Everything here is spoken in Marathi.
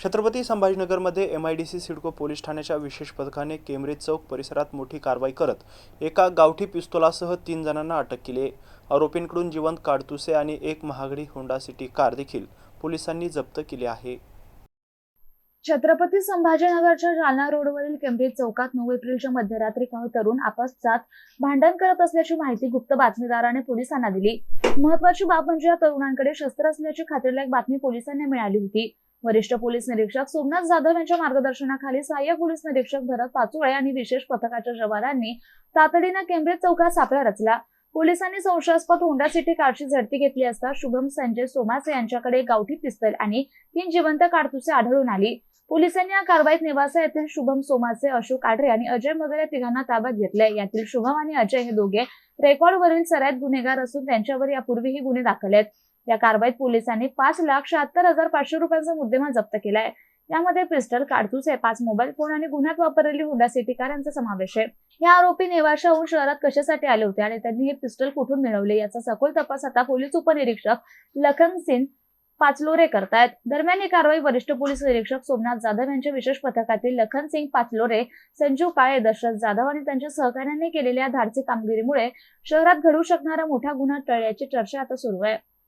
छत्रपती संभाजीनगरमध्ये MIDC सिडको पोलीस ठाण्याच्या विशेष पथकाने केम्ब्रिज चौक परिसरात मोठी कारवाई करत एका गावठी पिस्तुलासह 3 जणांना अटक केली आहे। आरोपींकडून जिवंत काडतुसे आणि एक महागडी होंडा सिटी कार देखील पोलिसांनी जप्त केली आहे। छत्रपती संभाजीनगरच्या जालना रोडवरील केम्ब्रिज चौकात 9 एप्रिलच्या मध्यरात्री काही तरुण आपसात भांडण करत असल्याची माहिती गुप्त बातमीदाराने पोलिसांना दिली। महत्त्वाची बाब म्हणजे या तरुणांकडे शस्त्र असल्याची खात्रीलायक बातमी पोलिसांना मिळाली होती। वरिष्ठ पोलीस निरीक्षक सोमनाथ जाधव यांच्या मार्गदर्शनाखाली सहाय्यक पोलीस निरीक्षक भरत पाचोळे आणि विशेष पथकाच्या जवानांनी तातडीने केम्ब्रिज चौकात सापळा रचला। पोलिसांनी संशयास्पद होंडा सिटी कारची झडती घेतली असता शुभम संजय सोमासे यांच्याकडे गावठी पिस्तल आणि 3 जिवंत काडतुसे आढळून आली। पोलिसांनी या कारवाईत निवासा येथील शुभम सोमासे, अशोक आढरे आणि अजय मगर या तिघांना ताब्यात घेतले। यातील शुभम आणि अजय हे दोघे रेकॉर्डवरील सराईत गुन्हेगार असून त्यांच्यावर यापूर्वीही गुन्हे दाखल आहेत। या कारवाईत पोलिसांनी 5,76,500 रुपयांचा मुद्देमाल जप्त केलाय। यामध्ये पिस्टल, काडतुसे, 5 मोबाईल फोन आणि गुन्ह्यात वापरलेली होंडा सिटी कार यांचा समावेश आहे। हे आरोपी नेवाशाहून शहरात कशासाठी आले होते आणि त्यांनी हे पिस्टल कुठून मिळवले याचा सखोल तपास आता पोलीस उपनिरीक्षक लखन सिंग पाचलोरे करतायत। दरम्यान ही कारवाई वरिष्ठ पोलीस निरीक्षक सोमनाथ जाधव यांच्या विशेष पथकातील लखन सिंग पाचलोरे, संजू काळे, दशरथ जाधव आणि त्यांच्या सहकाऱ्यांनी केलेल्या धाडसी कामगिरीमुळे शहरात घडू शकणारा मोठा गुन्हा टळल्याची चर्चा आता सुरू आहे।